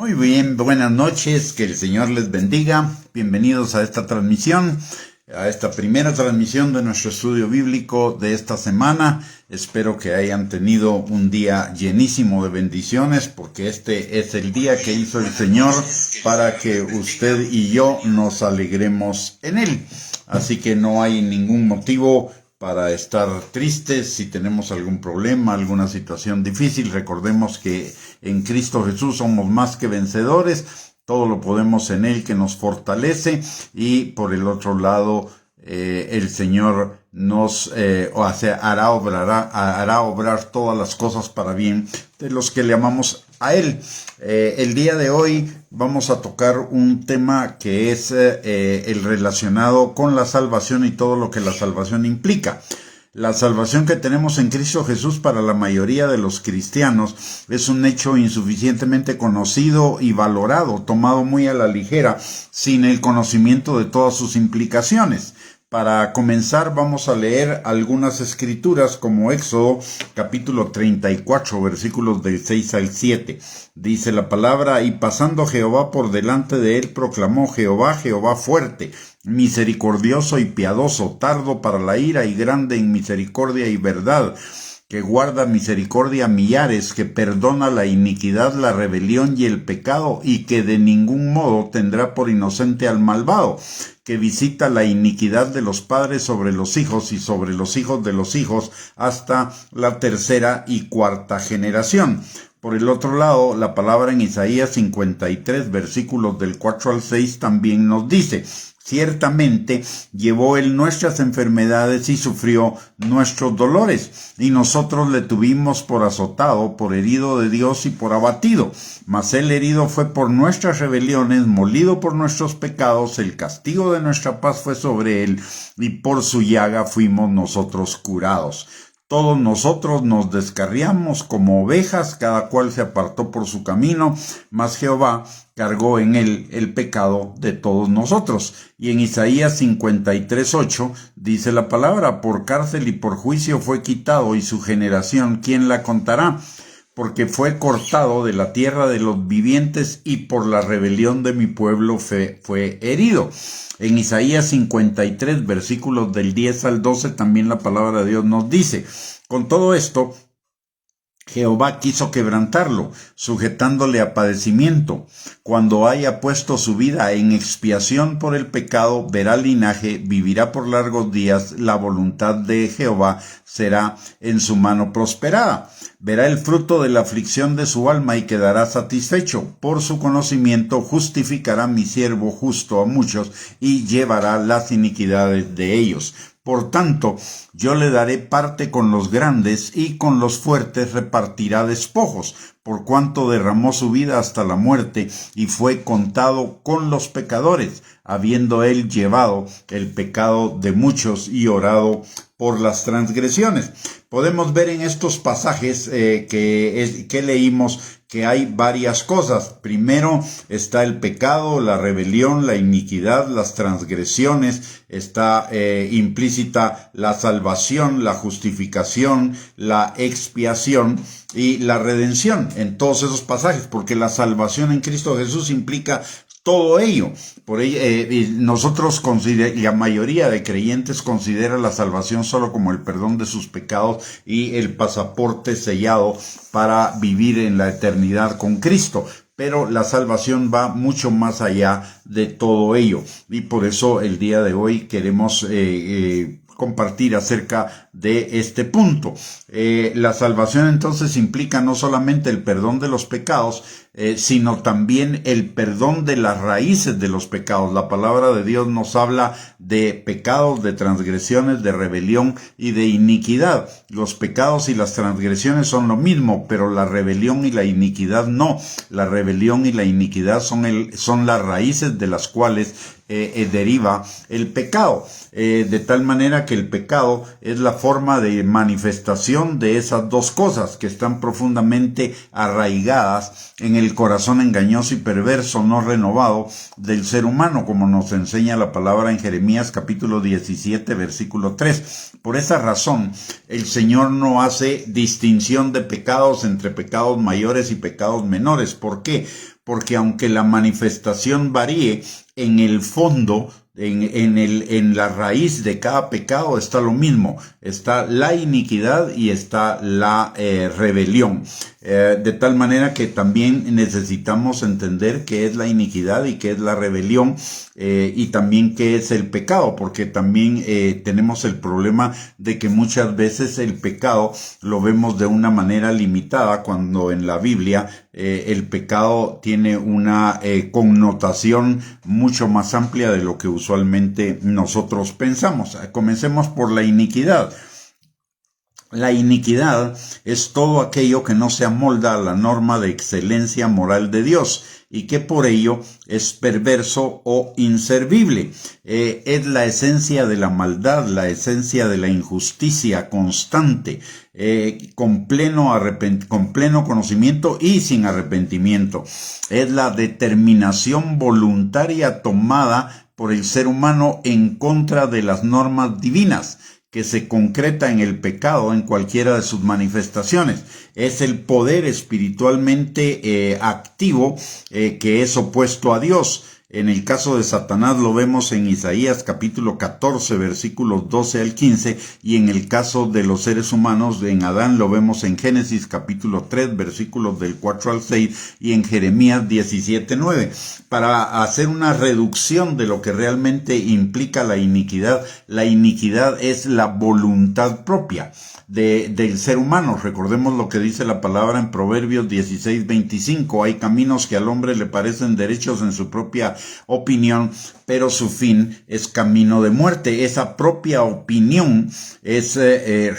Muy bien, buenas noches, que el Señor les bendiga. Bienvenidos a esta transmisión, a esta primera transmisión de nuestro estudio bíblico de esta semana. Espero que hayan tenido un día llenísimo de bendiciones, porque este es el día que hizo el Señor para que usted y yo nos alegremos en Él. Así que no hay ningún motivo para estar tristes si tenemos algún problema, alguna situación difícil. Recordemos que en Cristo Jesús somos más que vencedores, todo lo podemos en Él que nos fortalece, y por el otro lado el Señor nos hará obrar todas las cosas para bien de los que le amamos a Él. El día de hoy vamos a tocar un tema que es el relacionado con la salvación y todo lo que la salvación implica. La salvación que tenemos en Cristo Jesús para la mayoría de los cristianos es un hecho insuficientemente conocido y valorado, tomado muy a la ligera, sin el conocimiento de todas sus implicaciones. Para comenzar vamos a leer algunas escrituras como Éxodo capítulo 34 versículos del 6 al 7. Dice la palabra: y pasando Jehová por delante de él, proclamó Jehová, Jehová fuerte, misericordioso y piadoso, tardo para la ira y grande en misericordia y verdad, que guarda misericordia a millares, que perdona la iniquidad, la rebelión y el pecado, y que de ningún modo tendrá por inocente al malvado, que visita la iniquidad de los padres sobre los hijos y sobre los hijos de los hijos hasta la tercera y cuarta generación. Por el otro lado, la palabra en Isaías 53, versículos del 4 al 6, también nos dice: ciertamente llevó él nuestras enfermedades y sufrió nuestros dolores, y nosotros le tuvimos por azotado, por herido de Dios y por abatido. Mas él herido fue por nuestras rebeliones, molido por nuestros pecados, el castigo de nuestra paz fue sobre él, y por su llaga fuimos nosotros curados. Todos nosotros nos descarriamos como ovejas, cada cual se apartó por su camino, mas Jehová cargó en él el pecado de todos nosotros. Y en Isaías 53:8 dice la palabra: por cárcel y por juicio fue quitado, y su generación, ¿quién la contará? Porque fue cortado de la tierra de los vivientes, y por la rebelión de mi pueblo fue herido. En Isaías 53, versículos del 10 al 12, también la palabra de Dios nos dice: con todo esto, Jehová quiso quebrantarlo, sujetándole a padecimiento. Cuando haya puesto su vida en expiación por el pecado, verá linaje, vivirá por largos días, la voluntad de Jehová será en su mano prosperada. Verá el fruto de la aflicción de su alma y quedará satisfecho. Por su conocimiento justificará mi siervo justo a muchos y llevará las iniquidades de ellos. Por tanto, yo le daré parte con los grandes, y con los fuertes repartirá despojos, por cuanto derramó su vida hasta la muerte, y fue contado con los pecadores, habiendo él llevado el pecado de muchos y orado por las transgresiones. Podemos ver en estos pasajes que leímos que hay varias cosas. Primero está el pecado, la rebelión, la iniquidad, las transgresiones. Está implícita la salvación, la justificación, la expiación y la redención en todos esos pasajes, porque la salvación en Cristo Jesús implica todo ello. Por ello, nosotros la mayoría de creyentes considera la salvación solo como el perdón de sus pecados y el pasaporte sellado para vivir en la eternidad con Cristo. Pero la salvación va mucho más allá de todo ello. Y por eso el día de hoy queremos compartir acerca de este punto. La salvación entonces implica no solamente el perdón de los pecados, sino también el perdón de las raíces de los pecados. La palabra de Dios nos habla de pecados, de transgresiones, de rebelión y de iniquidad. Los pecados y las transgresiones son lo mismo, pero la rebelión y la iniquidad no. La rebelión y la iniquidad son las raíces de las cuales deriva el pecado, de tal manera que el pecado es la forma de manifestación de esas dos cosas que están profundamente arraigadas en el corazón engañoso y perverso no renovado del ser humano, como nos enseña la palabra en Jeremías capítulo 17 versículo 3. Por esa razón el Señor no hace distinción de pecados entre pecados mayores y pecados menores. ¿Por qué? porque aunque la manifestación varíe, en el fondo, en la raíz de cada pecado está lo mismo, está la iniquidad y está la rebelión, de tal manera que también necesitamos entender qué es la iniquidad y qué es la rebelión, y también qué es el pecado, porque también tenemos el problema de que muchas veces el pecado lo vemos de una manera limitada, cuando en la Biblia el pecado tiene una connotación mucho más amplia de lo que usualmente nosotros pensamos. Comencemos por la iniquidad. La iniquidad es todo aquello que no se amolda a la norma de excelencia moral de Dios y que por ello es perverso o inservible. Es la esencia de la maldad, la esencia de la injusticia constante, con pleno conocimiento y sin arrepentimiento. Es la determinación voluntaria tomada por el ser humano en contra de las normas divinas, que se concreta en el pecado en cualquiera de sus manifestaciones. Es el poder espiritualmente activo que es opuesto a Dios. En el caso de Satanás lo vemos en Isaías capítulo 14, versículos 12 al 15, y en el caso de los seres humanos, en Adán lo vemos en Génesis capítulo 3, versículos del 4 al 6, y en Jeremías 17, 9. Para hacer una reducción de lo que realmente implica la iniquidad es la voluntad propia del ser humano. Recordemos lo que dice la palabra en Proverbios 16, 25. Hay caminos que al hombre le parecen derechos en su propia opinión, pero su fin es camino de muerte. Esa propia opinión es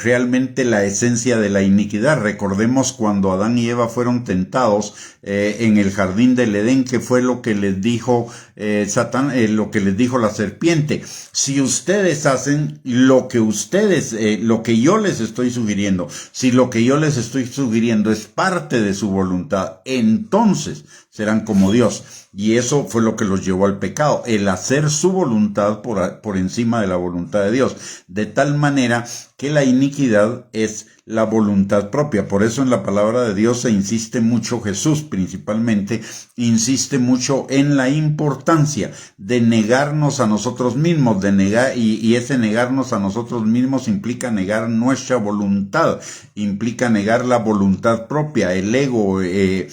realmente la esencia de la iniquidad. Recordemos cuando Adán y Eva fueron tentados en el jardín del Edén, que fue lo que les dijo lo que les dijo la serpiente. Si ustedes hacen lo que yo les estoy sugiriendo, si lo que yo les estoy sugiriendo es parte de su voluntad, entonces serán como Dios. Y eso fue lo que los llevó al pecado, el hacer su voluntad por encima de la voluntad de Dios, de tal manera que la iniquidad es la voluntad propia. Por eso en la palabra de Dios se insiste mucho, Jesús principalmente insiste mucho en la importancia de negarnos a nosotros mismos, y ese negarnos a nosotros mismos implica negar nuestra voluntad, implica negar la voluntad propia, el ego, el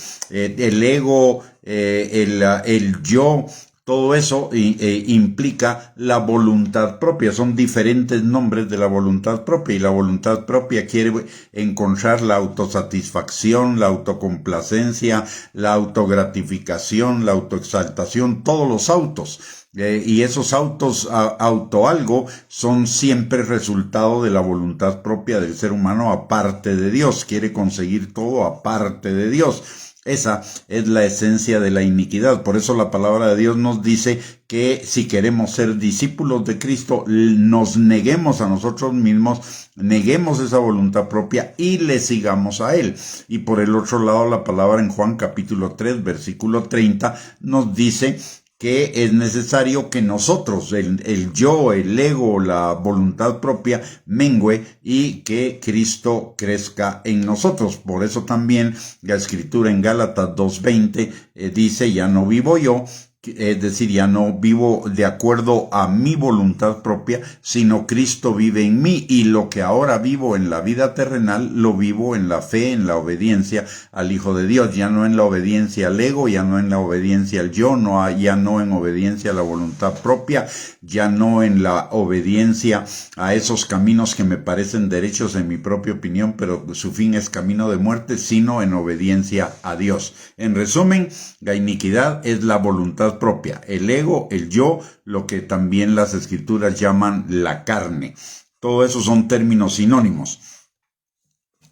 yo. Todo eso implica la voluntad propia. Son diferentes nombres de la voluntad propia, y la voluntad propia quiere encontrar la autosatisfacción, la autocomplacencia, la autogratificación, la autoexaltación, todos los autos. Y esos algo son siempre resultado de la voluntad propia del ser humano aparte de Dios. Quiere conseguir todo aparte de Dios. Esa es la esencia de la iniquidad. Por eso la palabra de Dios nos dice que si queremos ser discípulos de Cristo, nos neguemos a nosotros mismos, neguemos esa voluntad propia y le sigamos a Él. Y por el otro lado, la palabra en Juan capítulo 3, versículo 30, nos dice que es necesario que nosotros, el yo, el ego, la voluntad propia, mengüe y que Cristo crezca en nosotros. Por eso también la Escritura en Gálatas 2:20 dice, ya no vivo yo, es decir, ya no vivo de acuerdo a mi voluntad propia, sino Cristo vive en mí, y lo que ahora vivo en la vida terrenal, lo vivo en la fe, en la obediencia al Hijo de Dios, ya no en la obediencia al ego, ya no en la obediencia al yo, ya no en obediencia a la voluntad propia, ya no en la obediencia a esos caminos que me parecen derechos en mi propia opinión, pero su fin es camino de muerte, sino en obediencia a Dios. En resumen, la iniquidad es la voluntad propia, el ego, el yo, lo que también las escrituras llaman la carne. Todo eso son términos sinónimos.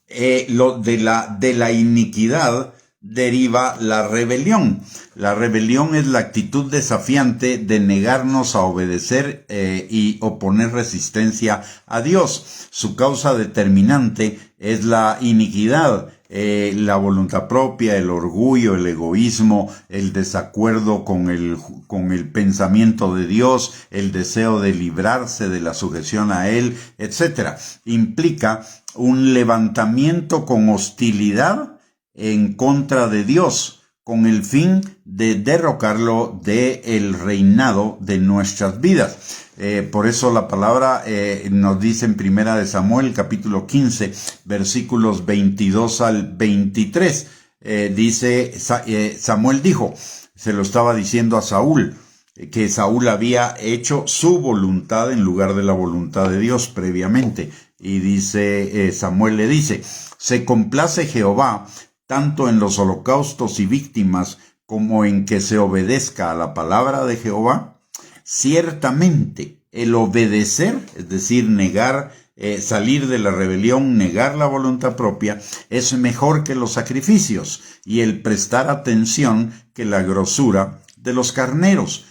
De la iniquidad deriva la rebelión. La rebelión es la actitud desafiante de negarnos a obedecer y oponer resistencia a Dios. Su causa determinante es la iniquidad, la voluntad propia, el orgullo, el egoísmo, el desacuerdo con el pensamiento de Dios, el deseo de librarse de la sujeción a Él, etc. Implica un levantamiento con hostilidad en contra de Dios, con el fin de derrocarlo del reinado de nuestras vidas. Por eso la palabra nos dice en Primera de Samuel, capítulo 15, versículos 22 al 23. Samuel dijo, se lo estaba diciendo a Saúl, que Saúl había hecho su voluntad en lugar de la voluntad de Dios previamente. Y dice, Samuel le dice, se complace Jehová tanto en los holocaustos y víctimas como en que se obedezca a la palabra de Jehová. Ciertamente el obedecer, es decir, negar, salir de la rebelión, negar la voluntad propia, es mejor que los sacrificios, y el prestar atención que la grosura de los carneros,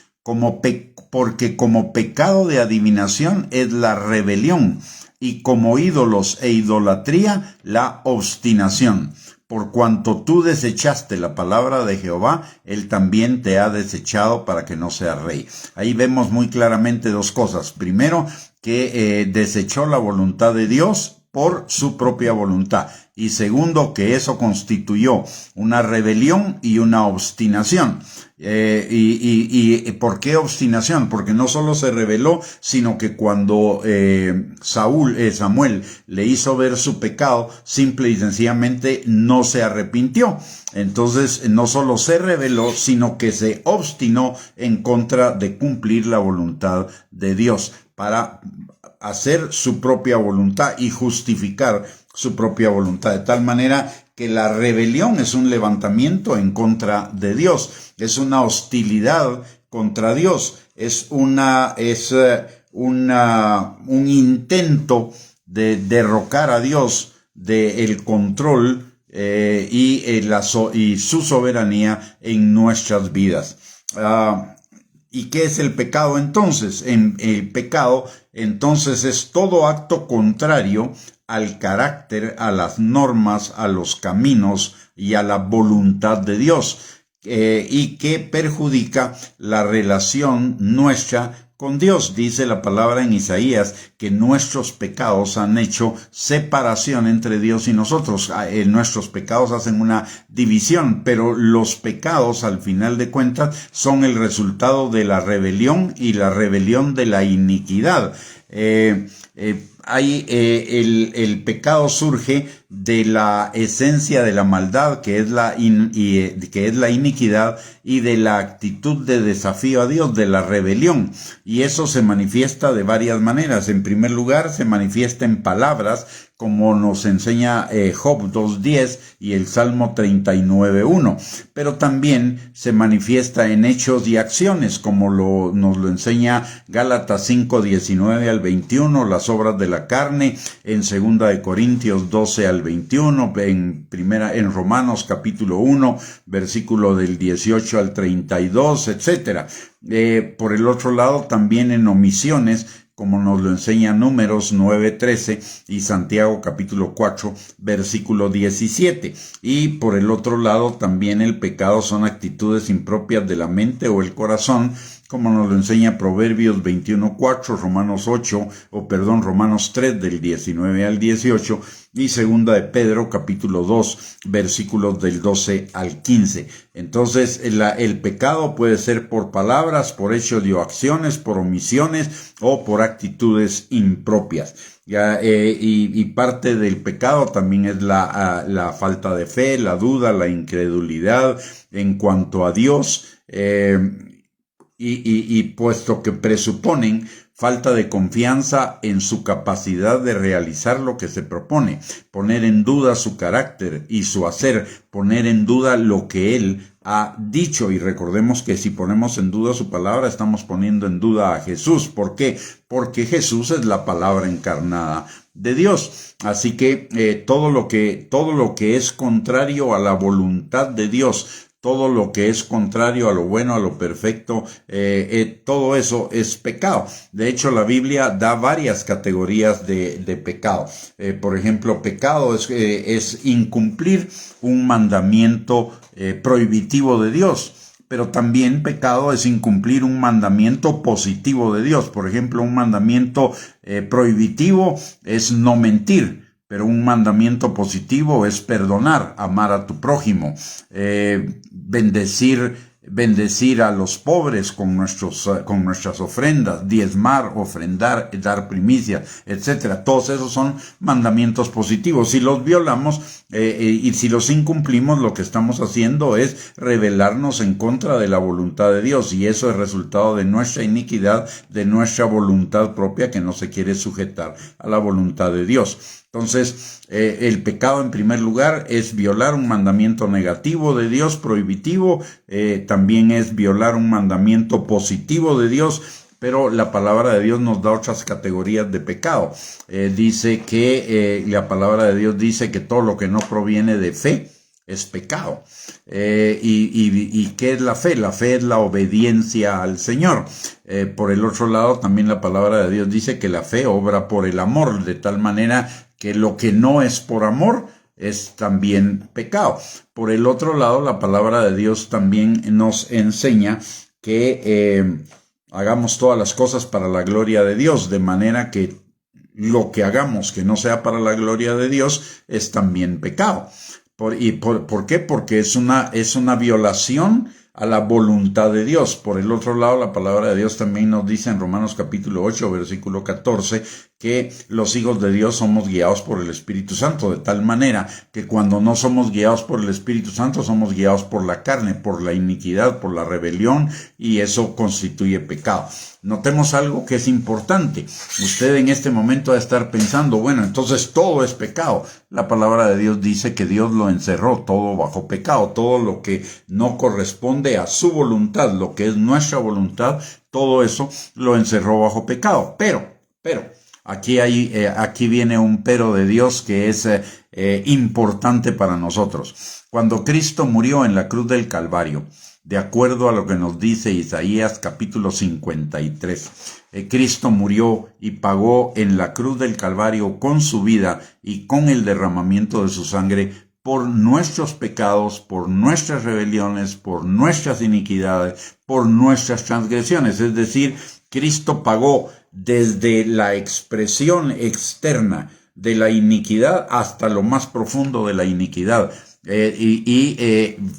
porque como pecado de adivinación es la rebelión, y como ídolos e idolatría la obstinación. Por cuanto tú desechaste la palabra de Jehová, él también te ha desechado para que no seas rey. Ahí vemos muy claramente dos cosas. Primero, que desechó la voluntad de Dios por su propia voluntad. Y segundo, que eso constituyó una rebelión y una obstinación. ¿Y por qué obstinación? Porque no solo se rebeló, sino que cuando Samuel le hizo ver su pecado, simple y sencillamente no se arrepintió. Entonces no solo se rebeló, sino que se obstinó en contra de cumplir la voluntad de Dios para hacer su propia voluntad y justificar su propia voluntad, de tal manera que la rebelión es un levantamiento en contra de Dios, es una hostilidad contra Dios, es un intento de derrocar a Dios del control y su soberanía en nuestras vidas. ¿Y qué es el pecado entonces? El pecado entonces es todo acto contrario al carácter, a las normas, a los caminos y a la voluntad de Dios, y que perjudica la relación nuestra con Dios. Dice la palabra en Isaías que nuestros pecados han hecho separación entre Dios y nosotros. Nuestros pecados hacen una división, pero los pecados al final de cuentas son el resultado de la rebelión y la rebelión de la iniquidad. El pecado surge de la esencia de la maldad, que es la iniquidad, y de la actitud de desafío a Dios, de la rebelión. Y eso se manifiesta de varias maneras. En primer lugar, se manifiesta en palabras, como nos enseña Job 2.10 y el Salmo 39.1. Pero también se manifiesta en hechos y acciones, como nos lo enseña Gálatas 5.19 al 21, las obras de la carne, en 2 Corintios 12 al 21, en Romanos capítulo 1, versículo del 18 al 32, etcétera. Por el otro lado, también en omisiones, como nos lo enseña Números 9:13 y Santiago capítulo 4, versículo 17. Y por el otro lado, también el pecado son actitudes impropias de la mente o el corazón, como nos lo enseña Proverbios 21:4, Romanos 3 del 19 al 18 y segunda de Pedro capítulo 2 versículos del 12 al 15. Entonces el pecado puede ser por palabras, por hechos y acciones, por omisiones o por actitudes impropias. Y parte del pecado también es la falta de fe, la duda, la incredulidad en cuanto a Dios, y puesto que presuponen falta de confianza en su capacidad de realizar lo que se propone, poner en duda su carácter y su hacer, poner en duda lo que Él ha dicho. Y recordemos que si ponemos en duda su palabra, estamos poniendo en duda a Jesús. ¿Por qué? Porque Jesús es la palabra encarnada de Dios. Así que todo lo que es contrario a la voluntad de Dios, todo lo que es contrario a lo bueno, a lo perfecto, todo eso es pecado. De hecho, la Biblia da varias categorías de pecado. Por ejemplo, pecado es incumplir un mandamiento prohibitivo de Dios. Pero también pecado es incumplir un mandamiento positivo de Dios. Por ejemplo, un mandamiento prohibitivo es no mentir. pero un mandamiento positivo es perdonar, amar a tu prójimo, bendecir a los pobres con nuestras ofrendas, diezmar, ofrendar, dar primicias, etcétera. Todos esos son mandamientos positivos. Si los violamos y si los incumplimos, lo que estamos haciendo es rebelarnos en contra de la voluntad de Dios, y eso es resultado de nuestra iniquidad, de nuestra voluntad propia que no se quiere sujetar a la voluntad de Dios. Entonces, el pecado en primer lugar es violar un mandamiento negativo de Dios, prohibitivo, también es violar un mandamiento positivo de Dios, pero la palabra de Dios nos da otras categorías de pecado. La palabra de Dios dice que todo lo que no proviene de fe es pecado. ¿Y qué es la fe? La fe es la obediencia al Señor. Por el otro lado, también la palabra de Dios dice que la fe obra por el amor, de tal manera que lo que no es por amor es también pecado. Por el otro lado, la palabra de Dios también nos enseña que hagamos todas las cosas para la gloria de Dios, de manera que lo que hagamos que no sea para la gloria de Dios es también pecado. ¿Por qué? Porque es una violación a la voluntad de Dios. Por el otro lado, la palabra de Dios también nos dice en Romanos capítulo 8, versículo 14, que los hijos de Dios somos guiados por el Espíritu Santo, de tal manera que cuando no somos guiados por el Espíritu Santo, somos guiados por la carne, por la iniquidad, por la rebelión, y eso constituye pecado. Notemos algo que es importante. Usted en este momento va a estar pensando, bueno, entonces todo es pecado. La palabra de Dios dice que Dios lo encerró todo bajo pecado. Todo lo que no corresponde a su voluntad, lo que es nuestra voluntad, todo eso lo encerró bajo pecado. Pero, aquí viene un pero de Dios que es importante para nosotros. Cuando Cristo murió en la cruz del Calvario, de acuerdo a lo que nos dice Isaías capítulo 53, Cristo murió y pagó en la cruz del Calvario con su vida y con el derramamiento de su sangre por nuestros pecados, por nuestras rebeliones, por nuestras iniquidades, por nuestras transgresiones. Es decir, Cristo pagó desde la expresión externa de la iniquidad hasta lo más profundo de la iniquidad.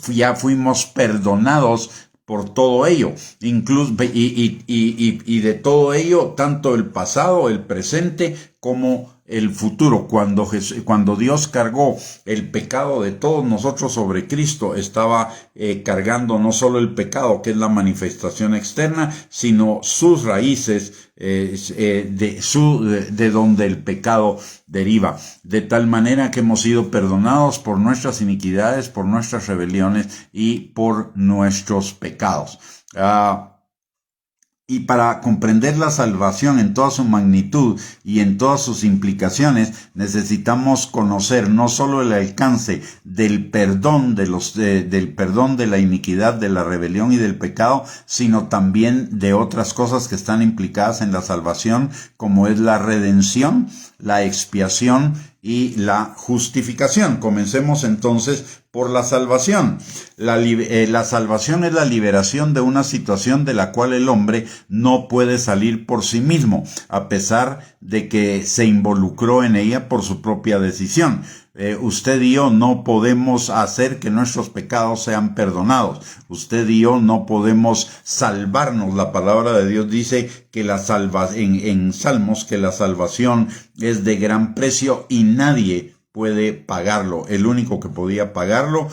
Ya fuimos perdonados por todo ello, incluso y de todo ello, tanto el pasado, el presente, como el futuro. Cuando Dios cargó el pecado de todos nosotros sobre Cristo, estaba cargando no solo el pecado, que es la manifestación externa, sino sus raíces, de donde el pecado deriva, de tal manera que hemos sido perdonados por nuestras iniquidades, por nuestras rebeliones y por nuestros pecados. Y para comprender la salvación en toda su magnitud y en todas sus implicaciones, necesitamos conocer no solo el alcance del perdón del perdón de la iniquidad, de la rebelión y del pecado, sino también de otras cosas que están implicadas en la salvación, como es la redención, la expiación y la justificación. Comencemos entonces por la salvación. La salvación es la liberación de una situación de la cual el hombre no puede salir por sí mismo, a pesar de que se involucró en ella por su propia decisión. Usted y yo no podemos hacer que nuestros pecados sean perdonados. Usted y yo no podemos salvarnos. La palabra de Dios dice que en Salmos que la salvación es de gran precio y nadie puede pagarlo. El único que podía pagarlo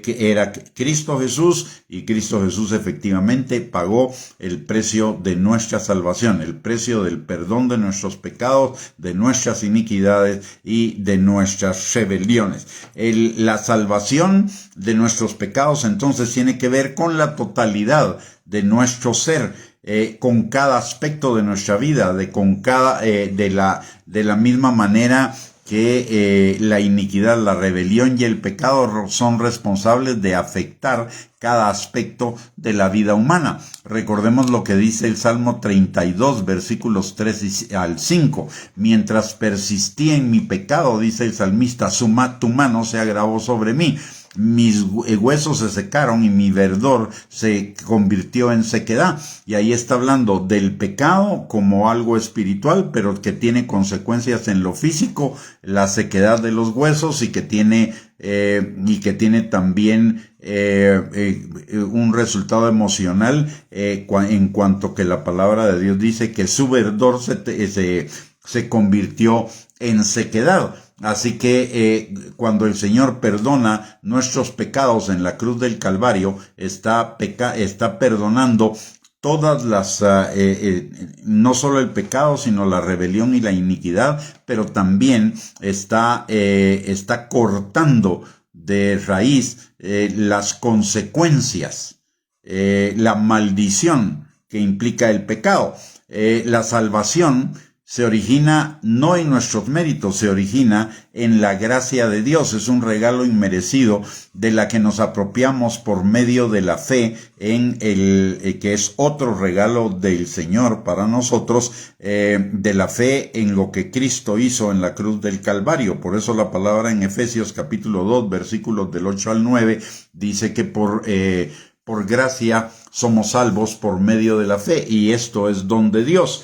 era Cristo Jesús, y Cristo Jesús efectivamente pagó el precio de nuestra salvación, el precio del perdón de nuestros pecados, de nuestras iniquidades y de nuestras rebeliones. La salvación de nuestros pecados entonces tiene que ver con la totalidad de nuestro ser, con cada aspecto de nuestra vida, de la misma manera que la iniquidad, la rebelión y el pecado son responsables de afectar cada aspecto de la vida humana. Recordemos lo que dice el Salmo 32, versículos 3 al 5. Mientras persistía en mi pecado, dice el salmista, tu mano se agravó sobre mí. mis huesos se secaron y mi verdor se convirtió en sequedad. Y ahí está hablando del pecado como algo espiritual, pero que tiene consecuencias en lo físico, la sequedad de los huesos, y que tiene también un resultado emocional en cuanto que la palabra de Dios dice que su verdor se convirtió en sequedad. Así que cuando el Señor perdona nuestros pecados en la cruz del Calvario, está perdonando todas las, no solo el pecado, sino la rebelión y la iniquidad, pero también está cortando de raíz las consecuencias, la maldición que implica el pecado. La salvación se origina no en nuestros méritos, se origina en la gracia de Dios. Es un regalo inmerecido de la que nos apropiamos por medio de la fe en que es otro regalo del Señor para nosotros, de la fe en lo que Cristo hizo en la cruz del Calvario. Por eso la palabra en Efesios capítulo 2, versículos del 8 al 9, dice que por gracia somos salvos por medio de la fe, y esto es don de Dios.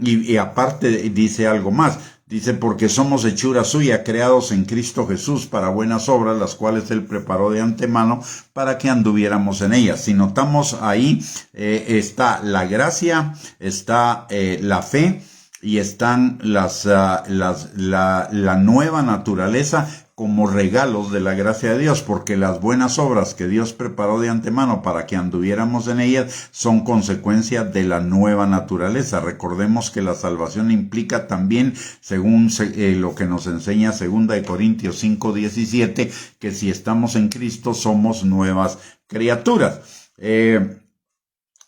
Y aparte dice algo más, dice: porque somos hechura suya, creados en Cristo Jesús para buenas obras, las cuales Él preparó de antemano para que anduviéramos en ellas. Si notamos ahí, está la gracia, está la fe, y están la nueva naturaleza como regalos de la gracia de Dios, porque las buenas obras que Dios preparó de antemano para que anduviéramos en ellas son consecuencia de la nueva naturaleza. Recordemos que la salvación implica también, según lo que nos enseña 2 Corintios 5:17, que si estamos en Cristo somos nuevas criaturas.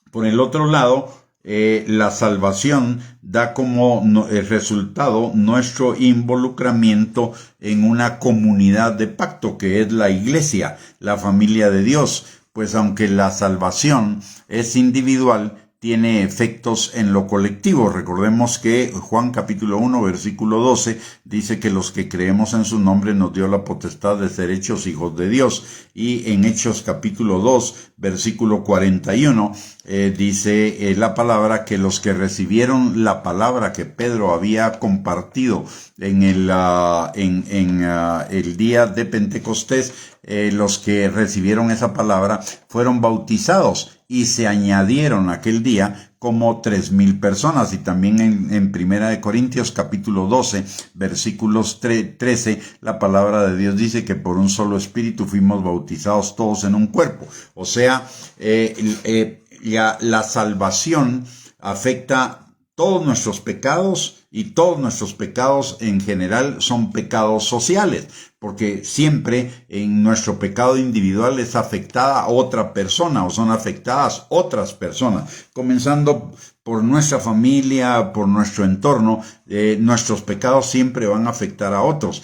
Por el otro lado, la salvación da como resultado nuestro involucramiento en una comunidad de pacto, que es la iglesia, la familia de Dios. Pues aunque la salvación es individual, tiene efectos en lo colectivo. Recordemos que Juan capítulo 1 versículo 12 dice que los que creemos en su nombre nos dio la potestad de ser hechos hijos de Dios. Y en Hechos capítulo 2 versículo 41 dice la palabra que los que recibieron la palabra que Pedro había compartido en el día de Pentecostés, los que recibieron esa palabra fueron bautizados, y se añadieron aquel día como 3,000 personas. Y también en Primera de Corintios capítulo 12 versículos 13, la palabra de Dios dice que por un solo espíritu fuimos bautizados todos en un cuerpo. O sea, la salvación afecta todos nuestros pecados, y todos nuestros pecados en general son pecados sociales, porque siempre en nuestro pecado individual es afectada a otra persona, o son afectadas otras personas, comenzando por nuestra familia, por nuestro entorno. Nuestros pecados siempre van a afectar a otros,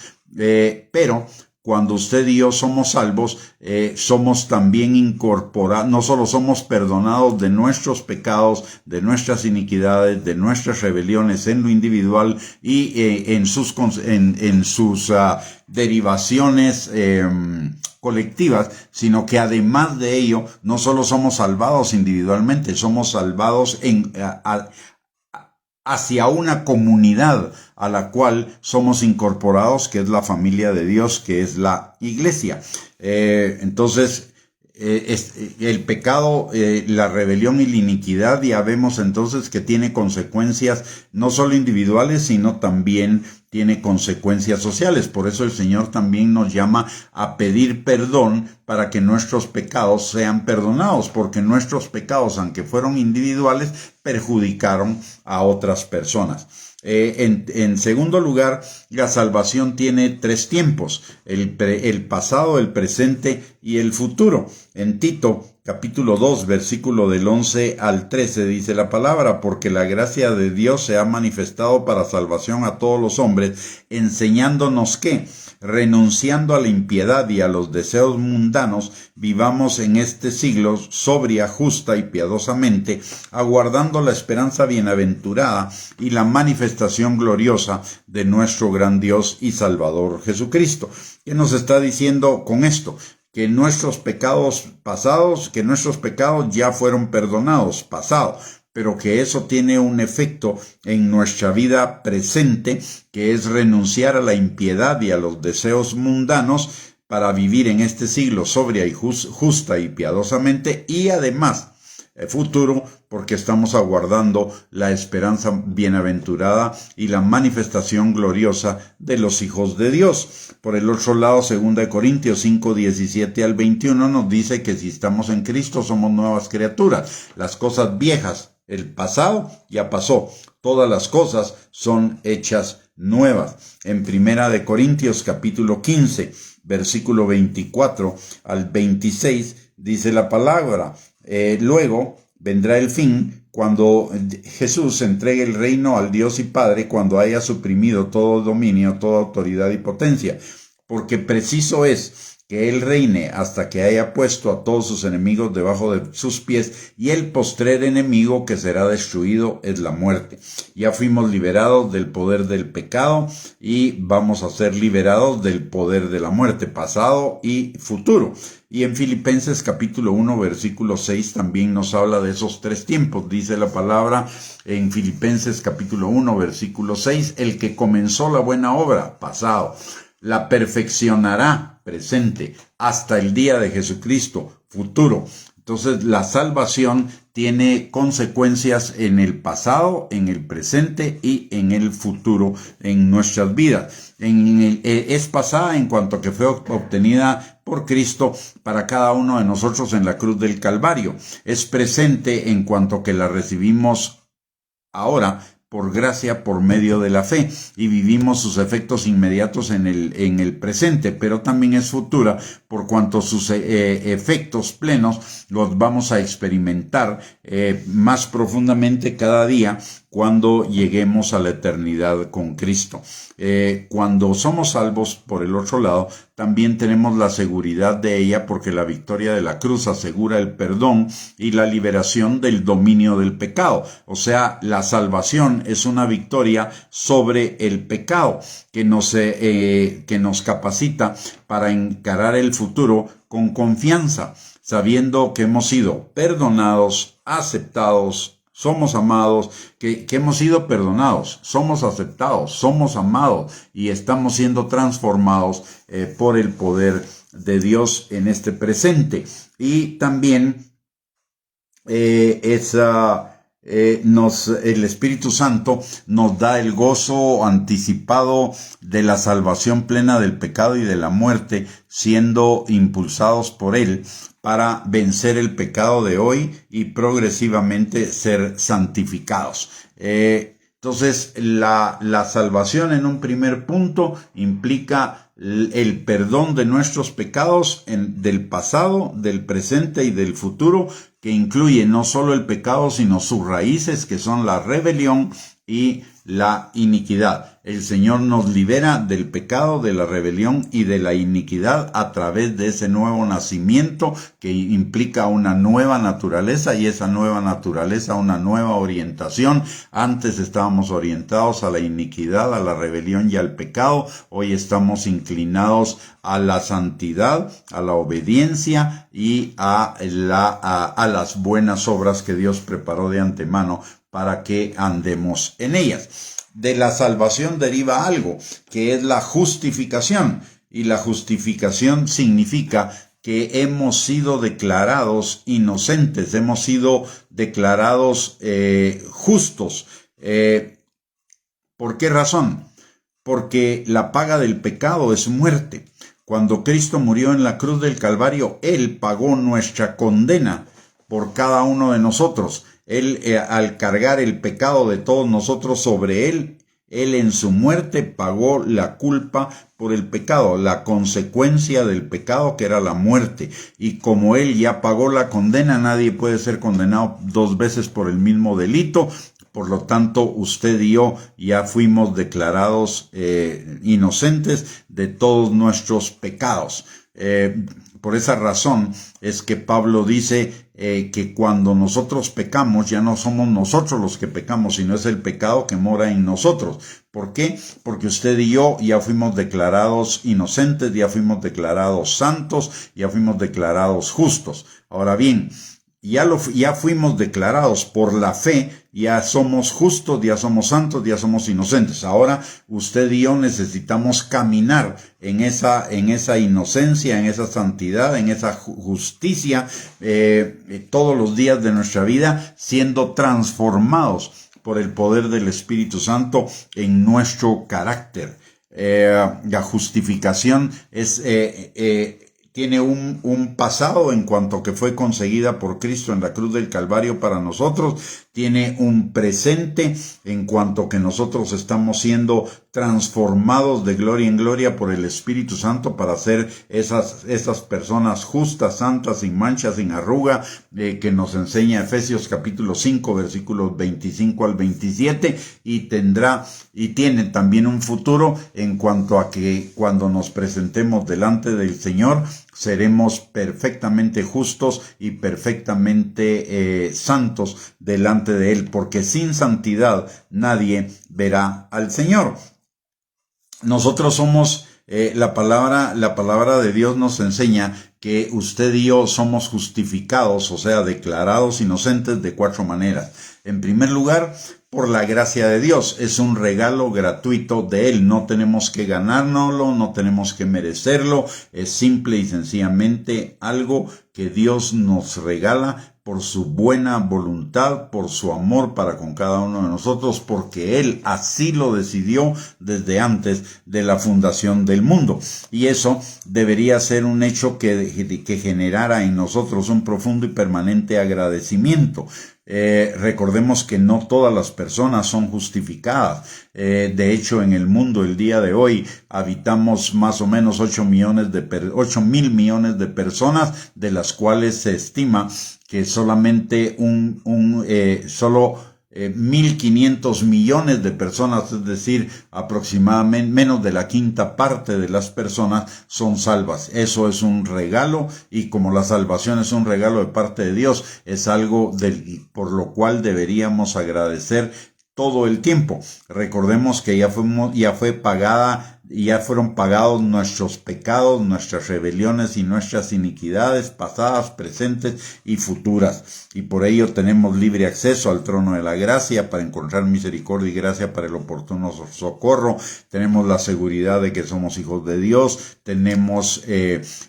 pero cuando usted y yo somos salvos, somos también incorporados, no solo somos perdonados de nuestros pecados, de nuestras iniquidades, de nuestras rebeliones en lo individual y en sus derivaciones colectivas, sino que además de ello, no solo somos salvados individualmente, somos salvados hacia una comunidad a la cual somos incorporados, que es la familia de Dios, que es la iglesia. Entonces, el pecado, la rebelión y la iniquidad, ya vemos entonces que tiene consecuencias no solo individuales, sino también tiene consecuencias sociales. Por eso el Señor también nos llama a pedir perdón para que nuestros pecados sean perdonados, porque nuestros pecados, aunque fueron individuales, perjudicaron a otras personas. En segundo lugar, la salvación tiene 3 tiempos: el pasado, el presente y el futuro. En Tito capítulo 2, versículo del 11 al 13 dice la palabra: porque la gracia de Dios se ha manifestado para salvación a todos los hombres, enseñándonos que, renunciando a la impiedad y a los deseos mundanos, vivamos en este siglo sobria, justa y piadosamente, aguardando la esperanza bienaventurada y la manifestación gloriosa de nuestro gran Dios y Salvador Jesucristo. ¿Qué nos está diciendo con esto? Que nuestros pecados pasados, que nuestros pecados ya fueron perdonados, pasado, pero que eso tiene un efecto en nuestra vida presente, que es renunciar a la impiedad y a los deseos mundanos para vivir en este siglo sobria y justa y piadosamente, y además futuro, porque estamos aguardando la esperanza bienaventurada y la manifestación gloriosa de los hijos de Dios. Por el otro lado, 2 Corintios 5, 17 al 21 nos dice que si estamos en Cristo somos nuevas criaturas. Las cosas viejas, el pasado ya pasó. Todas las cosas son hechas nuevas. En 1 Corintios capítulo 15, versículo 24 al 26, dice la palabra: luego vendrá el fin, cuando Jesús entregue el reino al Dios y Padre, cuando haya suprimido todo dominio, toda autoridad y potencia. Porque preciso es que Él reine hasta que haya puesto a todos sus enemigos debajo de sus pies, y el postrer enemigo que será destruido es la muerte. Ya fuimos liberados del poder del pecado y vamos a ser liberados del poder de la muerte, pasado y futuro. Y en Filipenses capítulo 1, versículo 6 también nos habla de esos tres tiempos. Dice la palabra en Filipenses capítulo 1, versículo 6, el que comenzó la buena obra, pasado, la perfeccionará, presente, hasta el día de Jesucristo, futuro. Entonces la salvación tiene consecuencias en el pasado, en el presente y en el futuro en nuestras vidas. Es pasada en cuanto a que fue obtenida por Cristo para cada uno de nosotros en la cruz del Calvario. Es presente en cuanto a que la recibimos ahora por gracia, por medio de la fe, y vivimos sus efectos inmediatos en el presente, pero también es futura, por cuanto sus efectos plenos los vamos a experimentar más profundamente cada día cuando lleguemos a la eternidad con Cristo. Cuando somos salvos, por el otro lado, también tenemos la seguridad de ella, porque la victoria de la cruz asegura el perdón y la liberación del dominio del pecado. O sea, la salvación es una victoria sobre el pecado que nos capacita para encarar el futuro con confianza, sabiendo que hemos sido perdonados, aceptados, somos amados, que hemos sido perdonados, somos aceptados, somos amados y estamos siendo transformados por el poder de Dios en este presente. Y también el Espíritu Santo nos da el gozo anticipado de la salvación plena del pecado y de la muerte, siendo impulsados por Él para vencer el pecado de hoy y progresivamente ser santificados. Entonces, la salvación en un primer punto implica el perdón de nuestros pecados del pasado, del presente y del futuro, que incluye no solo el pecado, sino sus raíces, que son la rebelión y la iniquidad. El Señor nos libera del pecado, de la rebelión y de la iniquidad a través de ese nuevo nacimiento que implica una nueva naturaleza, y esa nueva naturaleza, una nueva orientación. Antes estábamos orientados a la iniquidad, a la rebelión y al pecado. Hoy estamos inclinados a la santidad, a la obediencia y a las buenas obras que Dios preparó de antemano para que andemos en ellas. De la salvación deriva algo, que es la justificación, y la justificación significa que hemos sido declarados inocentes, hemos sido declarados justos. ¿Por qué razón? Porque la paga del pecado es muerte. Cuando Cristo murió en la cruz del Calvario, Él pagó nuestra condena por cada uno de nosotros. Él, al cargar el pecado de todos nosotros sobre Él en su muerte pagó la culpa por el pecado, la consecuencia del pecado, que era la muerte. Y como Él ya pagó la condena, nadie puede ser condenado dos veces por el mismo delito. Por lo tanto, usted y yo ya fuimos declarados inocentes de todos nuestros pecados. por esa razón es que Pablo dice que cuando nosotros pecamos ya no somos nosotros los que pecamos, sino es el pecado que mora en nosotros. ¿Por qué? Porque usted y yo ya fuimos declarados inocentes, ya fuimos declarados santos, ya fuimos declarados justos. Ahora bien, ya fuimos declarados por la fe, ya somos justos, ya somos santos, ya somos inocentes. Ahora usted y yo necesitamos caminar en esa inocencia, en esa santidad, en esa justicia, todos los días de nuestra vida, siendo transformados por el poder del Espíritu Santo en nuestro carácter. La justificación tiene un pasado en cuanto que fue conseguida por Cristo en la cruz del Calvario para nosotros, tiene un presente en cuanto que nosotros estamos siendo transformados de gloria en gloria por el Espíritu Santo para ser esas personas justas, santas, sin mancha, sin arruga, que nos enseña Efesios capítulo 5, versículos 25 al 27, y tiene también un futuro en cuanto a que cuando nos presentemos delante del Señor, seremos perfectamente justos y perfectamente santos delante de Él, porque sin santidad nadie verá al Señor. Nosotros somos, la palabra de Dios nos enseña que usted y yo somos justificados, o sea, declarados inocentes de 4 maneras. En primer lugar, por la gracia de Dios. Es un regalo gratuito de Él. No tenemos que ganárnoslo, no tenemos que merecerlo. Es simple y sencillamente algo que Dios nos regala por su buena voluntad, por su amor para con cada uno de nosotros, porque Él así lo decidió desde antes de la fundación del mundo. Y eso debería ser un hecho que generara en nosotros un profundo y permanente agradecimiento. Recordemos que no todas las personas son justificadas. De hecho, en el mundo el día de hoy habitamos más o menos 8 mil millones de personas, de las cuales se estima que solamente solo 1.500 millones de personas, es decir, aproximadamente menos de la quinta parte de las personas son salvas. Eso es un regalo, y como la salvación es un regalo de parte de Dios, es algo por lo cual deberíamos agradecer todo el tiempo. Recordemos que ya fueron pagados nuestros pecados, nuestras rebeliones y nuestras iniquidades pasadas, presentes y futuras. Y por ello tenemos libre acceso al trono de la gracia para encontrar misericordia y gracia para el oportuno socorro. Tenemos la seguridad de que somos hijos de Dios. Tenemos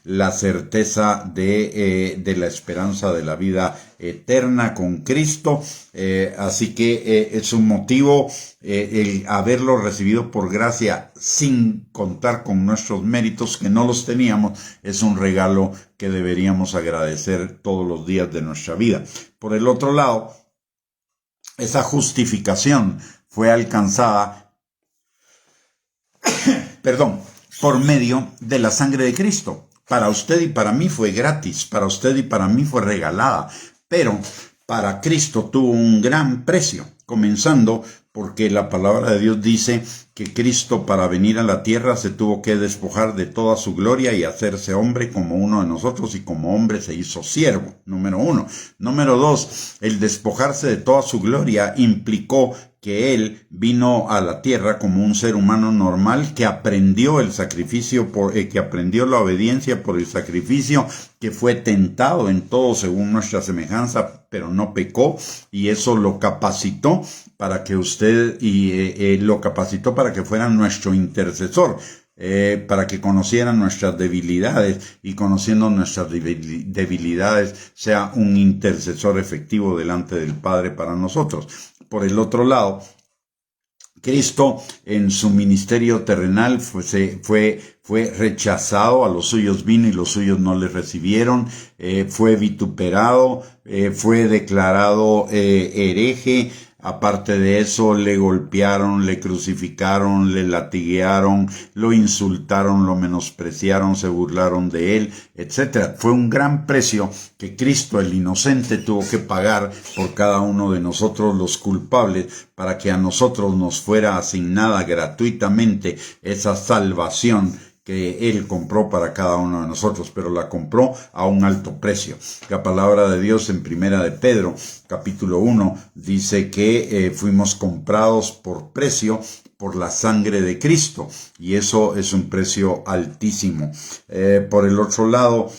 la certeza de la esperanza de la vida eterna con Cristo. Así que es un motivo el haberlo recibido por gracia sin contar con nuestros méritos, que no los teníamos. Es un regalo que deberíamos agradecer todos los días de nuestra vida. Por el otro lado, esa justificación fue alcanzada por medio de la sangre de Cristo. Para usted y para mí fue gratis, para usted y para mí fue regalada, pero para Cristo tuvo un gran precio, comenzando porque la palabra de Dios dice que Cristo, para venir a la tierra, se tuvo que despojar de toda su gloria y hacerse hombre como uno de nosotros, y como hombre se hizo siervo, número 1. Número 2, el despojarse de toda su gloria implicó que Él vino a la tierra como un ser humano normal que aprendió el sacrificio, que aprendió la obediencia por el sacrificio, que fue tentado en todo según nuestra semejanza, pero no pecó, y eso lo capacitó para que para que fuera nuestro intercesor, para que conociera nuestras debilidades, y conociendo nuestras debilidades sea un intercesor efectivo delante del Padre para nosotros. Por el otro lado, Cristo en su ministerio terrenal fue rechazado, a los suyos vino y los suyos no le recibieron, fue vituperado, fue declarado hereje. Aparte de eso, le golpearon, le crucificaron, le latiguearon, lo insultaron, lo menospreciaron, se burlaron de él, etc. Fue un gran precio que Cristo, el inocente, tuvo que pagar por cada uno de nosotros, los culpables, para que a nosotros nos fuera asignada gratuitamente esa salvación que Él compró para cada uno de nosotros, pero la compró a un alto precio. La palabra de Dios en Primera de Pedro, capítulo 1, dice que fuimos comprados por precio por la sangre de Cristo, y eso es un precio altísimo. Por el otro lado,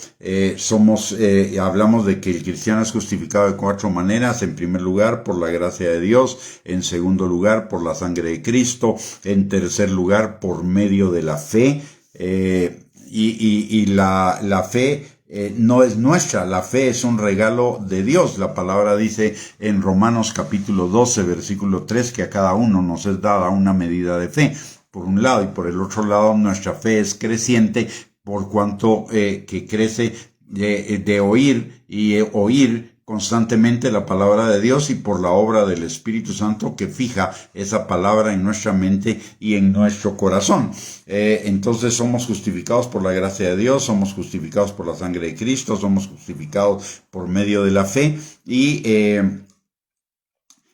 hablamos de que el cristiano es justificado de 4 maneras. En primer lugar, por la gracia de Dios; en segundo lugar, por la sangre de Cristo; en tercer lugar, por medio de la fe. La fe no es nuestra, la fe es un regalo de Dios. La palabra dice en Romanos capítulo 12, versículo 3, que a cada uno nos es dada una medida de fe, por un lado, y por el otro lado nuestra fe es creciente, por cuanto que crece de oír y oír constantemente la palabra de Dios, y por la obra del Espíritu Santo que fija esa palabra en nuestra mente y en nuestro corazón. Entonces somos justificados por la gracia de Dios, somos justificados por la sangre de Cristo, somos justificados por medio de la fe, y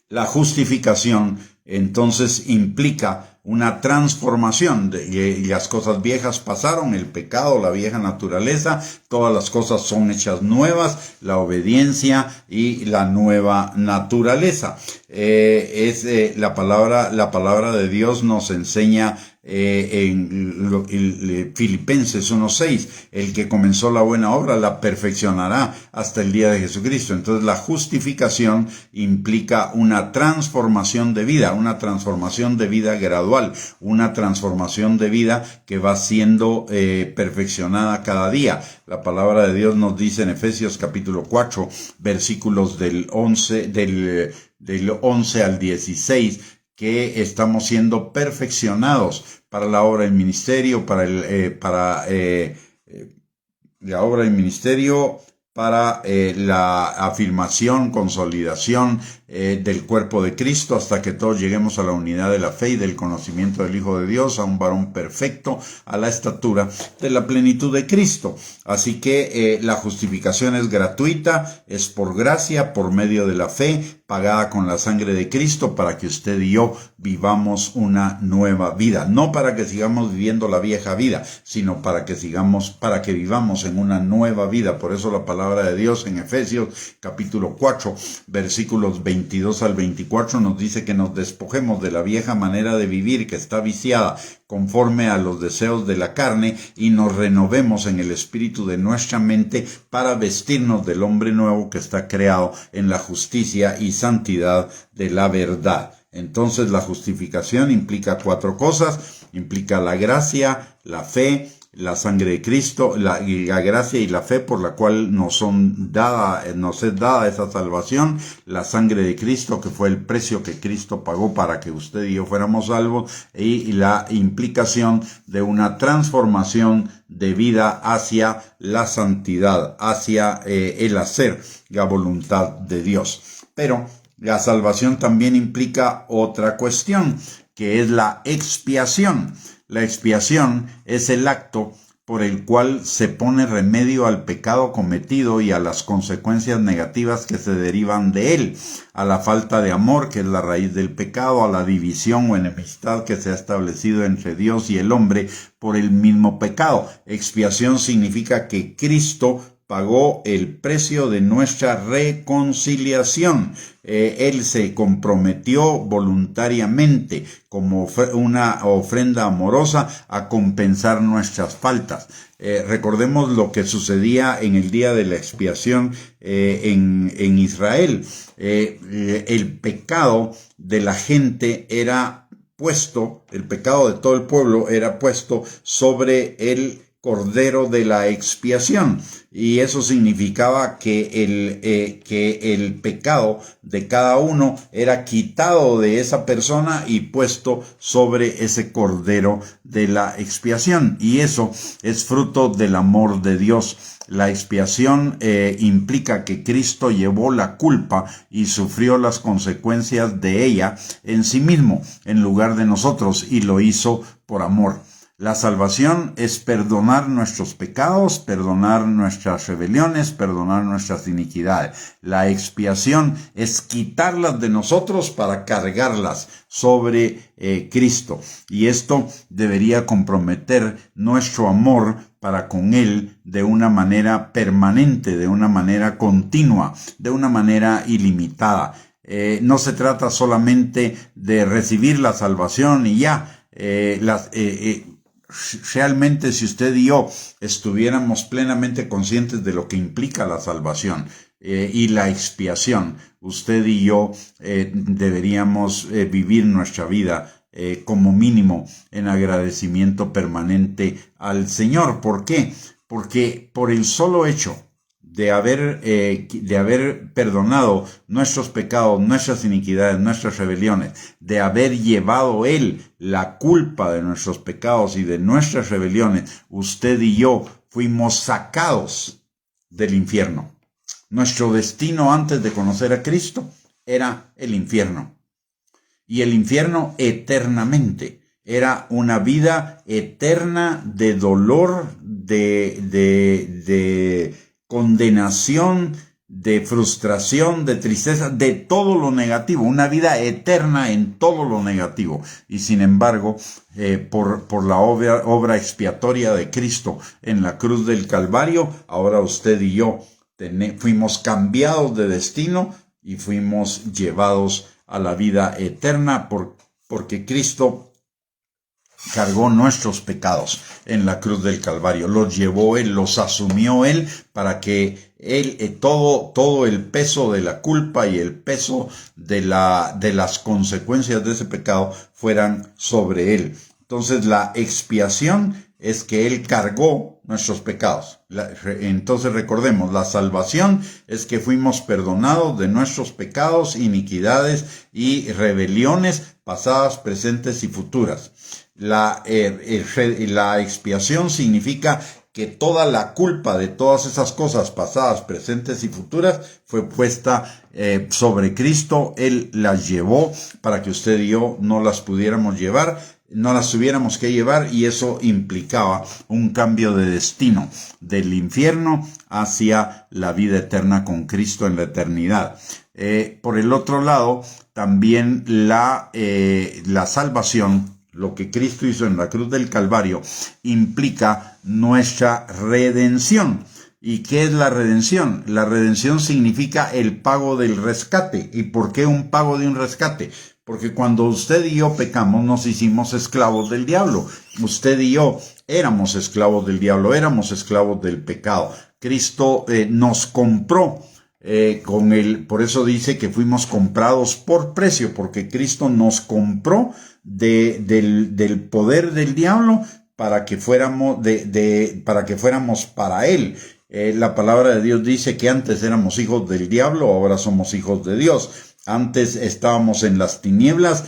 la justificación entonces implica una transformación. Las cosas viejas pasaron, el pecado, la vieja naturaleza, todas las cosas son hechas nuevas, la obediencia y la nueva naturaleza. La palabra de Dios nos enseña en Filipenses 1:6, el que comenzó la buena obra la perfeccionará hasta el día de Jesucristo. Entonces la justificación implica una transformación de vida gradual, una transformación de vida que va siendo perfeccionada cada día. La palabra de Dios nos dice en Efesios capítulo 4, versículos del 11 al 16, que estamos siendo perfeccionados para la obra del ministerio, para la afirmación, consolidación del cuerpo de Cristo, hasta que todos lleguemos a la unidad de la fe y del conocimiento del Hijo de Dios, a un varón perfecto, a la estatura de la plenitud de Cristo. Así que la justificación es gratuita, es por gracia, por medio de la fe, pagada con la sangre de Cristo, para que usted y yo vivamos una nueva vida. No para que sigamos viviendo la vieja vida, sino para que vivamos en una nueva vida. Por eso la palabra de Dios en Efesios capítulo 4, versículos 22 al 24 nos dice que nos despojemos de la vieja manera de vivir que está viciada conforme a los deseos de la carne, y nos renovemos en el espíritu de nuestra mente, para vestirnos del hombre nuevo que está creado en la justicia y santidad de la verdad. Entonces la justificación implica 4 cosas: implica la gracia, la fe, la sangre de Cristo, la gracia y la fe por la cual nos es dada esa salvación, la sangre de Cristo, que fue el precio que Cristo pagó para que usted y yo fuéramos salvos, y la implicación de una transformación de vida hacia la santidad, hacia el hacer la voluntad de Dios. Pero la salvación también implica otra cuestión, que es la expiación. La expiación es el acto por el cual se pone remedio al pecado cometido y a las consecuencias negativas que se derivan de él, a la falta de amor, que es la raíz del pecado, a la división o enemistad que se ha establecido entre Dios y el hombre por el mismo pecado. Expiación significa que Cristo pagó el precio de nuestra reconciliación. Él se comprometió voluntariamente como una ofrenda amorosa a compensar nuestras faltas. Recordemos lo que sucedía en el día de la expiación en Israel. El pecado de la gente era puesto, el pecado de todo el pueblo era puesto sobre el Cordero de la expiación, y eso significaba que el pecado de cada uno era quitado de esa persona y puesto sobre ese Cordero de la expiación, y eso es fruto del amor de Dios. La expiación implica que Cristo llevó la culpa y sufrió las consecuencias de ella en sí mismo, en lugar de nosotros, y lo hizo por amor. La salvación es perdonar nuestros pecados, perdonar nuestras rebeliones, perdonar nuestras iniquidades. La expiación es quitarlas de nosotros para cargarlas sobre Cristo. Y esto debería comprometer nuestro amor para con Él de una manera permanente, de una manera continua, de una manera ilimitada. No se trata solamente de recibir la salvación y ya. Realmente, si usted y yo estuviéramos plenamente conscientes de lo que implica la salvación y la expiación, usted y yo deberíamos vivir nuestra vida como mínimo en agradecimiento permanente al Señor. ¿Por qué? Porque por el solo hecho de haber perdonado nuestros pecados, nuestras iniquidades, nuestras rebeliones, de haber llevado Él la culpa de nuestros pecados y de nuestras rebeliones, usted y yo fuimos sacados del infierno. Nuestro destino antes de conocer a Cristo era el infierno. Y el infierno eternamente. Era una vida eterna de dolor, de condenación, de frustración, de tristeza, de todo lo negativo, una vida eterna en todo lo negativo. Y sin embargo, por la obra expiatoria de Cristo en la cruz del Calvario, ahora usted y yo fuimos cambiados de destino y fuimos llevados a la vida eterna porque Cristo cargó nuestros pecados en la cruz del Calvario, los llevó Él, los asumió Él, para que Él, todo el peso de la culpa y el peso de las consecuencias de ese pecado fueran sobre Él. Entonces la expiación es que Él cargó nuestros pecados. Entonces recordemos, la salvación es que fuimos perdonados de nuestros pecados, iniquidades y rebeliones pasadas, presentes y futuras. La expiación significa que toda la culpa de todas esas cosas pasadas, presentes y futuras fue puesta sobre Cristo. Él las llevó para que usted y yo no las tuviéramos que llevar, y eso implicaba un cambio de destino del infierno hacia la vida eterna con Cristo en la eternidad. Por el otro lado, también la salvación, lo que Cristo hizo en la cruz del Calvario, implica nuestra redención. ¿Y qué es la redención? La redención significa el pago del rescate. ¿Y por qué un pago de un rescate? Porque cuando usted y yo pecamos, nos hicimos esclavos del diablo. Usted y yo éramos esclavos del diablo, éramos esclavos del pecado. Cristo nos compró por eso dice que fuimos comprados por precio, porque Cristo nos compró del poder del diablo para que fuéramos para Él. La palabra de Dios dice que antes éramos hijos del diablo, ahora somos hijos de Dios. Antes estábamos en las tinieblas,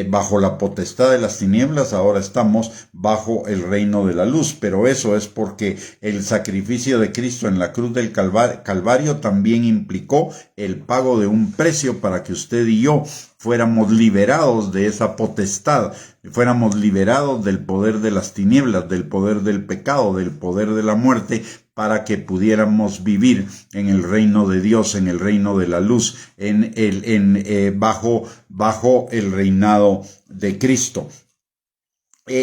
bajo la potestad de las tinieblas, ahora estamos bajo el reino de la luz. Pero eso es porque el sacrificio de Cristo en la cruz del Calvario también implicó el pago de un precio para que usted y yo fuéramos liberados de esa potestad, fuéramos liberados del poder de las tinieblas, del poder del pecado, del poder de la muerte, para que pudiéramos vivir en el reino de Dios, en el reino de la luz, bajo el reinado de Cristo.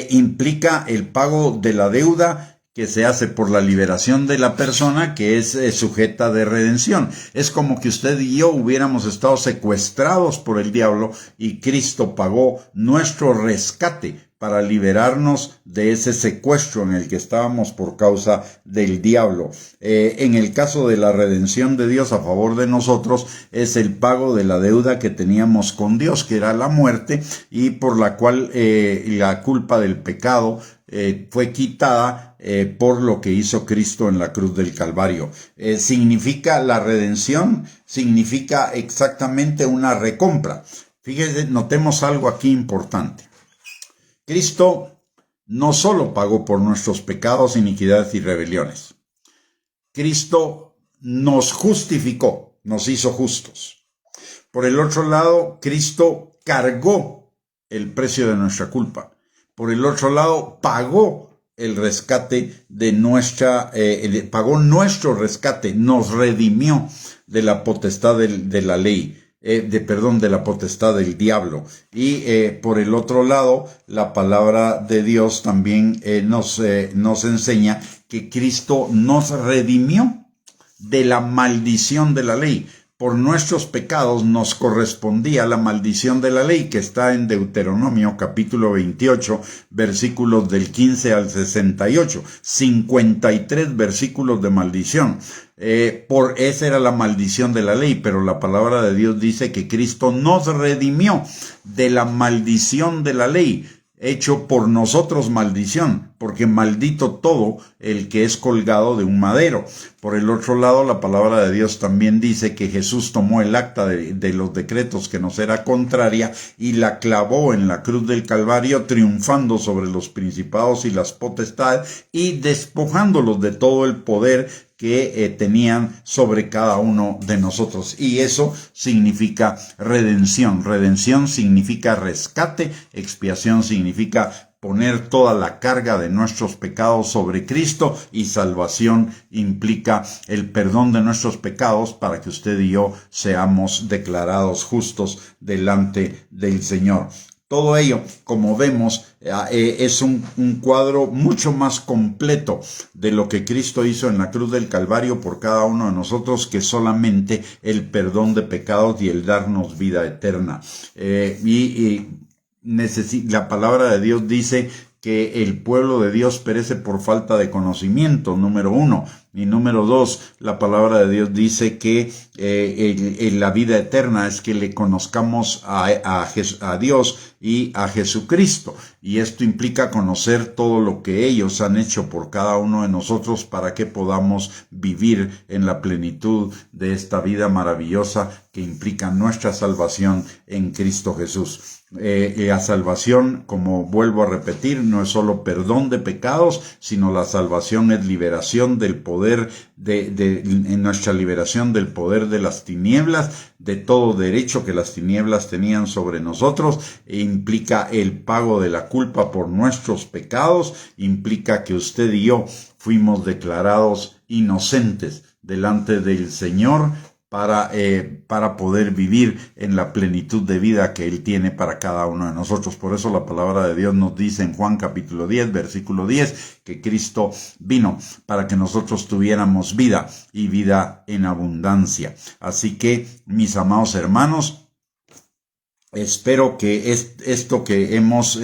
Implica el pago de la deuda que se hace por la liberación de la persona que es sujeta de redención. Es como que usted y yo hubiéramos estado secuestrados por el diablo y Cristo pagó nuestro rescate para liberarnos de ese secuestro en el que estábamos por causa del diablo. En el caso de la redención de Dios a favor de nosotros, es el pago de la deuda que teníamos con Dios, que era la muerte, y por la cual la culpa del pecado fue quitada por lo que hizo Cristo en la cruz del Calvario. Significa la redención, significa exactamente una recompra. Fíjense, notemos algo aquí importante. Cristo no solo pagó por nuestros pecados, iniquidades y rebeliones. Cristo nos justificó, nos hizo justos. Por el otro lado, Cristo cargó el precio de nuestra culpa, por el otro lado, pagó el rescate de pagó nuestro rescate, nos redimió de la potestad de la ley, de la potestad del diablo. Y por el otro lado, la palabra de Dios también nos enseña que Cristo nos redimió de la maldición de la ley. Por nuestros pecados nos correspondía la maldición de la ley, que está en Deuteronomio capítulo 28, versículos del 15 al 68, 53 versículos de maldición. Esa era la maldición de la ley, pero la palabra de Dios dice que Cristo nos redimió de la maldición de la ley, hecho por nosotros maldición, porque maldito todo el que es colgado de un madero. Por el otro lado, la palabra de Dios también dice que Jesús tomó el acta de los decretos que nos era contraria y la clavó en la cruz del Calvario, triunfando sobre los principados y las potestades y despojándolos de todo el poder que tenían sobre cada uno de nosotros. Y eso significa redención. Redención significa rescate, expiación significa poner toda la carga de nuestros pecados sobre Cristo, y salvación implica el perdón de nuestros pecados para que usted y yo seamos declarados justos delante del Señor. Todo ello, como vemos, es un cuadro mucho más completo de lo que Cristo hizo en la cruz del Calvario por cada uno de nosotros, que solamente el perdón de pecados y el darnos vida eterna. La palabra de Dios dice que el pueblo de Dios perece por falta de conocimiento, número 1. Y número 2, la palabra de Dios dice que la vida eterna es que le conozcamos a Dios y a Jesucristo. Y esto implica conocer todo lo que ellos han hecho por cada uno de nosotros para que podamos vivir en la plenitud de esta vida maravillosa que implica nuestra salvación en Cristo Jesús. La salvación, como vuelvo a repetir, no es solo perdón de pecados, sino la salvación es liberación del poder en nuestra liberación del poder de las tinieblas, de todo derecho que las tinieblas tenían sobre nosotros, e implica el pago de la culpa por nuestros pecados, implica que usted y yo fuimos declarados inocentes delante del Señor para poder vivir en la plenitud de vida que Él tiene para cada uno de nosotros. Por eso la palabra de Dios nos dice en Juan capítulo 10, versículo 10, que Cristo vino para que nosotros tuviéramos vida y vida en abundancia. Así que, mis amados hermanos, espero que esto que hemos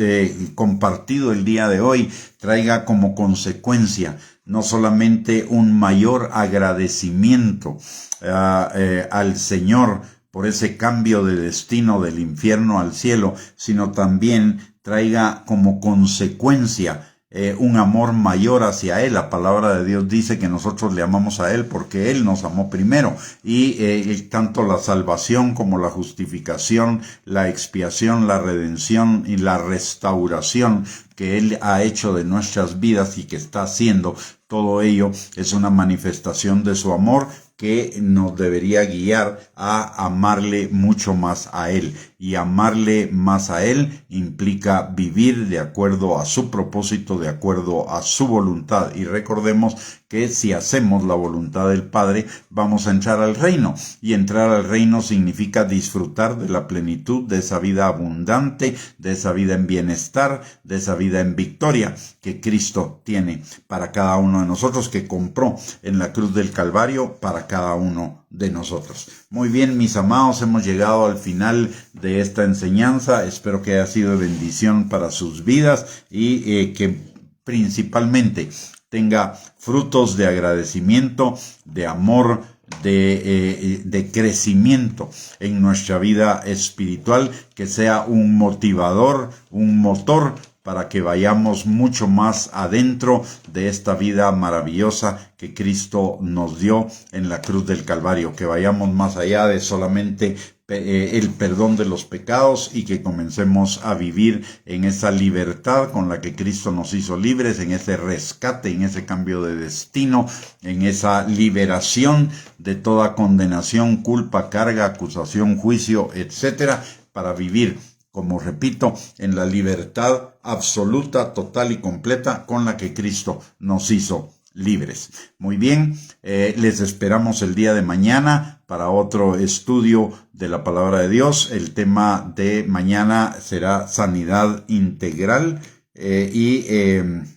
compartido el día de hoy traiga como consecuencia no solamente un mayor agradecimiento al Señor por ese cambio de destino del infierno al cielo, sino también traiga como consecuencia un amor mayor hacia Él. La palabra de Dios dice que nosotros le amamos a Él porque Él nos amó primero, y tanto la salvación como la justificación, la expiación, la redención y la restauración que Él ha hecho de nuestras vidas y que está haciendo, todo ello es una manifestación de su amor que nos debería guiar a amarle mucho más a Él. Y amarle más a Él implica vivir de acuerdo a su propósito, de acuerdo a su voluntad. Y recordemos que si hacemos la voluntad del Padre, vamos a entrar al reino. Y entrar al reino significa disfrutar de la plenitud de esa vida abundante, de esa vida en bienestar, de esa vida en victoria que Cristo tiene para cada uno de nosotros, que compró en la cruz del Calvario para cada uno de nosotros. Muy bien, mis amados, hemos llegado al final de esta enseñanza. Espero que haya sido de bendición para sus vidas y que principalmente tenga frutos de agradecimiento, de amor, de crecimiento en nuestra vida espiritual, que sea un motivador, un motor para que vayamos mucho más adentro de esta vida maravillosa que Cristo nos dio en la cruz del Calvario, que vayamos más allá de solamente el perdón de los pecados y que comencemos a vivir en esa libertad con la que Cristo nos hizo libres, en ese rescate, en ese cambio de destino, en esa liberación de toda condenación, culpa, carga, acusación, juicio, etcétera, para vivir, como repito, en la libertad absoluta, total y completa con la que Cristo nos hizo libres. Muy bien, les esperamos el día de mañana para otro estudio de la palabra de Dios. El tema de mañana será sanidad integral.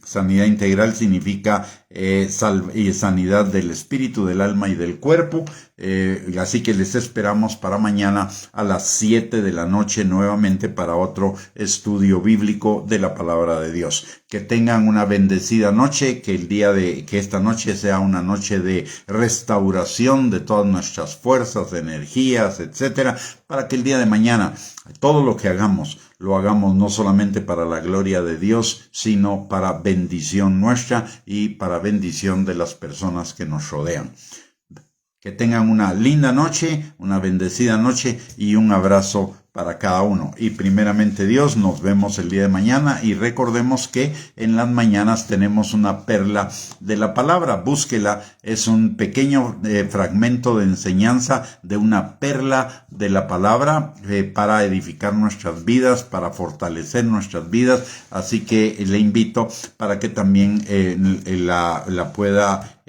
Sanidad integral significa sanidad del espíritu, del alma y del cuerpo. Así que les esperamos para mañana a las 7 de la noche nuevamente para otro estudio bíblico de la palabra de Dios. Que tengan una bendecida noche, que esta noche sea una noche de restauración de todas nuestras fuerzas, energías, etcétera, para que el día de mañana todo lo que hagamos lo hagamos no solamente para la gloria de Dios, sino para bendición nuestra y para bendición de las personas que nos rodean. Que tengan una linda noche, una bendecida noche y un abrazo para cada uno. Y primeramente Dios, nos vemos el día de mañana y recordemos que en las mañanas tenemos una perla de la palabra. Búsquela, es un pequeño fragmento de enseñanza de una perla de la palabra para edificar nuestras vidas, para fortalecer nuestras vidas. Así que le invito para que también la pueda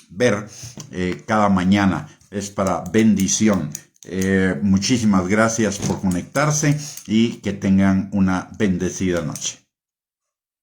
ver cada mañana. Es para bendición. Muchísimas gracias por conectarse y que tengan una bendecida noche.